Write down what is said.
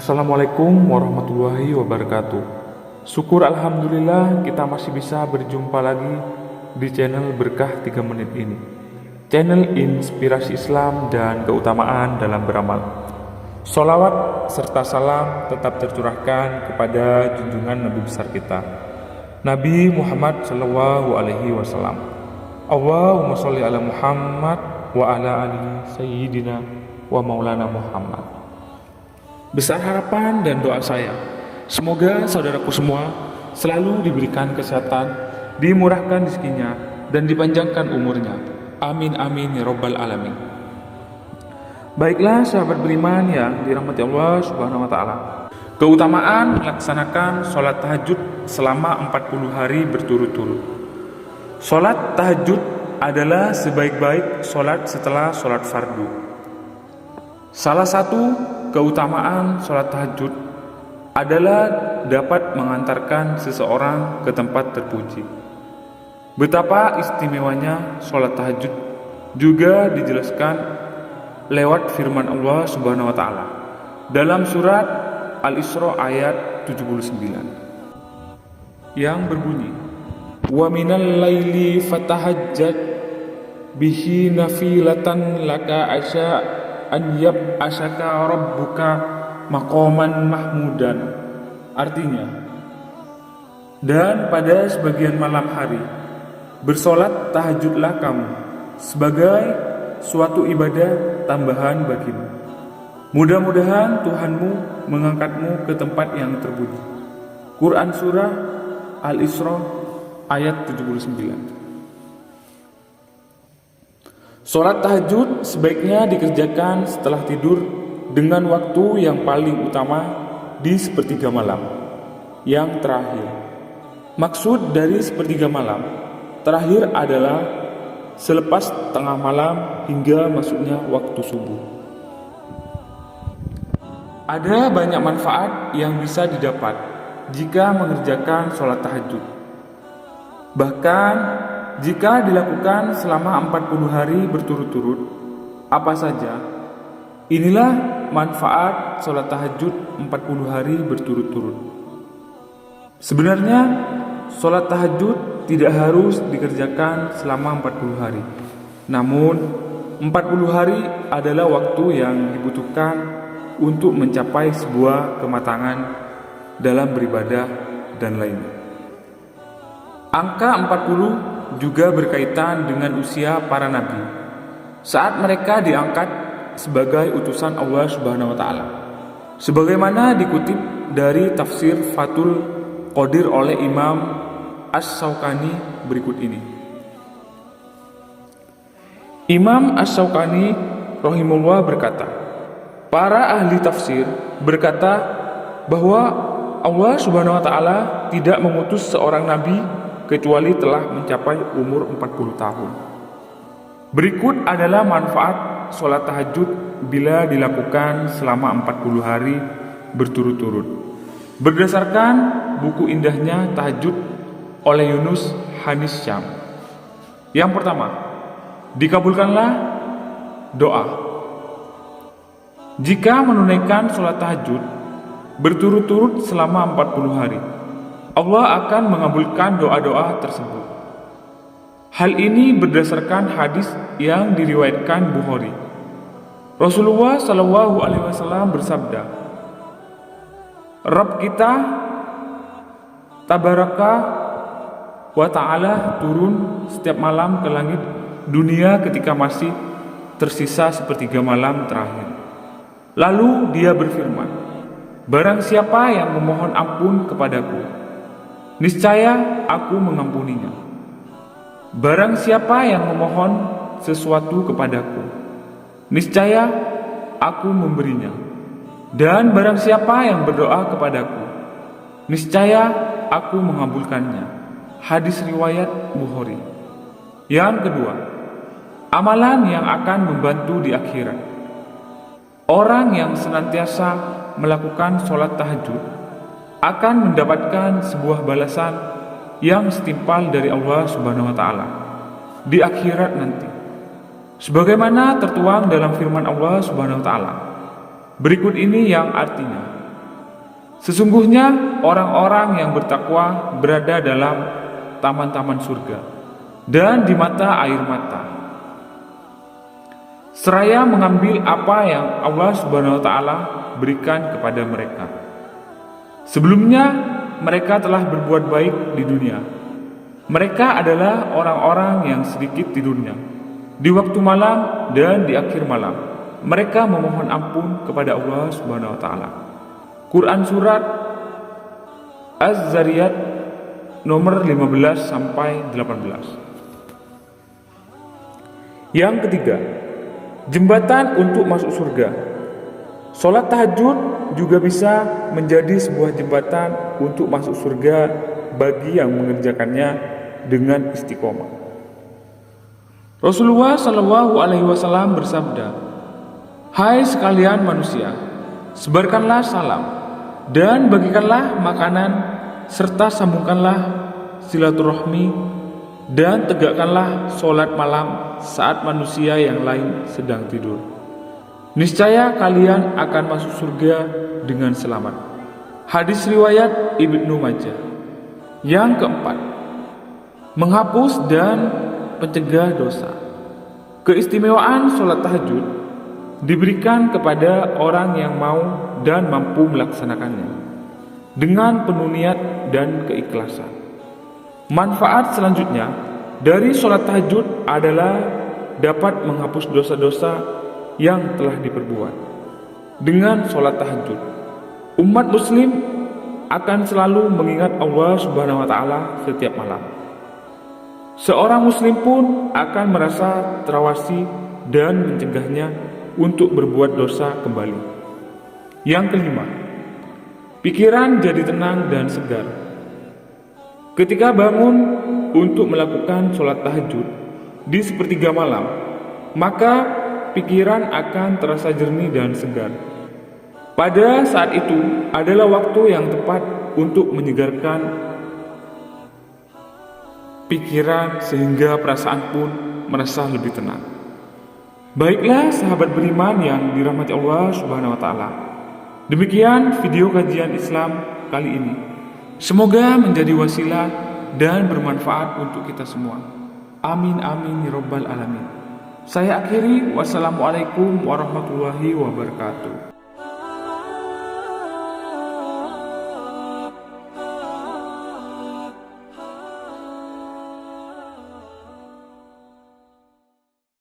Assalamualaikum warahmatullahi wabarakatuh. Syukur alhamdulillah kita masih bisa berjumpa lagi di channel Berkah 3 Menit ini. Channel inspirasi Islam dan keutamaan dalam beramal. Sholawat serta salam tetap tercurahkan kepada junjungan Nabi besar kita, Nabi Muhammad Shallallahu Alaihi Wasallam. Allahumma sholli ala Muhammad wa ala ali Sayyidina wa Maulana Muhammad. Besar harapan dan doa saya, semoga saudaraku semua selalu diberikan kesehatan, dimurahkan rezekinya, dan dipanjangkan umurnya. Amin amin ya robbal alamin. Baiklah sahabat beriman yang dirahmati Allah Subhanahu wa Ta'ala, keutamaan melaksanakan sholat tahajud selama 40 hari berturut-turut. Sholat tahajud adalah sebaik-baik sholat setelah sholat fardu. Salah satu keutamaan sholat tahajud adalah dapat mengantarkan seseorang ke tempat terpuji. Betapa istimewanya sholat tahajud juga dijelaskan lewat firman Allah Subhanahu wa Ta'ala dalam surat Al-Isra ayat 79 yang berbunyi, "Wa minal laili fatahajjat bihi nafilatan laka asya an yab'asaka rabbuka maqaman mahmudan." Artinya, dan pada sebagian malam hari bersolat tahajudlah kamu sebagai suatu ibadah tambahan bagimu. Mudah-mudahan Tuhanmu mengangkatmu ke tempat yang terpuji. Quran Surah Al-Isra ayat 79. Sholat tahajud sebaiknya dikerjakan setelah tidur dengan waktu yang paling utama di sepertiga malam yang terakhir. Maksud dari sepertiga malam terakhir adalah selepas tengah malam hingga masuknya waktu subuh. Ada banyak manfaat yang bisa didapat jika mengerjakan sholat tahajud. Bahkan jika dilakukan selama 40 hari berturut-turut, apa saja? Inilah manfaat sholat tahajud 40 hari berturut-turut. Sebenarnya, sholat tahajud tidak harus dikerjakan selama 40 hari. Namun, 40 hari adalah waktu yang dibutuhkan untuk mencapai sebuah kematangan dalam beribadah dan lainnya. Angka 40 juga berkaitan dengan usia para nabi saat mereka diangkat sebagai utusan Allah Subhanahu wa Ta'ala, sebagaimana dikutip dari tafsir Fathul Qadir oleh Imam As-Syaukani berikut ini. Imam As-Syaukani rahimahullah berkata, para ahli tafsir berkata bahwa Allah Subhanahu wa Ta'ala tidak mengutus seorang nabi kecuali telah mencapai umur 40 tahun. Berikut adalah manfaat sholat tahajud bila dilakukan selama 40 hari berturut-turut. Berdasarkan buku indahnya Tahajud oleh Yunus Hanis Syam. Yang pertama, dikabulkanlah doa. Jika menunaikan sholat tahajud berturut-turut selama 40 hari, Allah akan mengabulkan doa-doa tersebut. Hal ini berdasarkan hadis yang diriwayatkan Bukhari. Rasulullah Shallallahu Alaihi Wasallam bersabda, Rabb kita Tabaraka wa Ta'ala turun setiap malam ke langit dunia ketika masih tersisa sepertiga malam terakhir. Lalu dia berfirman, barang siapa yang memohon ampun kepadaku, niscaya aku mengampuninya. Barang siapa yang memohon sesuatu kepadaku, niscaya aku memberinya. Dan barang siapa yang berdoa kepadaku, niscaya aku mengabulkannya. Hadis riwayat Bukhari. Yang kedua, amalan yang akan membantu di akhirat. Orang yang senantiasa melakukan sholat tahajud akan mendapatkan sebuah balasan yang setimpal dari Allah Subhanahu wa Ta'ala di akhirat nanti, sebagaimana tertuang dalam firman Allah Subhanahu wa Ta'ala berikut ini, yang artinya, Sesungguhnya orang-orang yang bertakwa berada dalam taman-taman surga dan di mata air mata, seraya mengambil apa yang Allah Subhanahu wa taala berikan kepada mereka. Sebelumnya mereka telah berbuat baik di dunia. Mereka adalah orang-orang yang sedikit tidurnya di waktu malam dan di akhir malam. Mereka memohon ampun kepada Allah Subhanahu wa taala. Quran surat Az-Zariyat nomor 15 sampai 18. Yang ketiga, jembatan untuk masuk surga. Salat tahajud juga bisa menjadi sebuah jembatan untuk masuk surga bagi yang mengerjakannya dengan istiqomah. Rasulullah Shallallahu Alaihi Wasallam bersabda, "Hai sekalian manusia, sebarkanlah salam dan bagikanlah makanan serta sambungkanlah silaturahmi dan tegakkanlah sholat malam saat manusia yang lain sedang tidur. Niscaya kalian akan masuk surga dengan selamat." Hadis riwayat Ibnu Majah. Yang keempat, menghapus dan pencegah dosa. Keistimewaan sholat tahajud diberikan kepada orang yang mau dan mampu melaksanakannya dengan penuh niat dan keikhlasan. Manfaat selanjutnya dari sholat tahajud adalah dapat menghapus dosa-dosa yang telah diperbuat. Dengan sholat tahajud, umat muslim akan selalu mengingat Allah Subhanahu wa taala setiap malam. Seorang muslim pun akan merasa terawasi dan mencegahnya untuk berbuat dosa kembali. Yang kelima, pikiran jadi tenang dan segar. Ketika bangun untuk melakukan sholat tahajud di sepertiga malam, maka pikiran akan terasa jernih dan segar. Pada saat itu adalah waktu yang tepat untuk menyegarkan pikiran sehingga perasaan pun merasa lebih tenang. Baiklah sahabat beriman yang dirahmati Allah Subhanahu wa taala. Demikian video kajian Islam kali ini. Semoga menjadi wasilah dan bermanfaat untuk kita semua. Amin amin ya rabbal alamin. Saya akhiri, wassalamualaikum warahmatullahi wabarakatuh.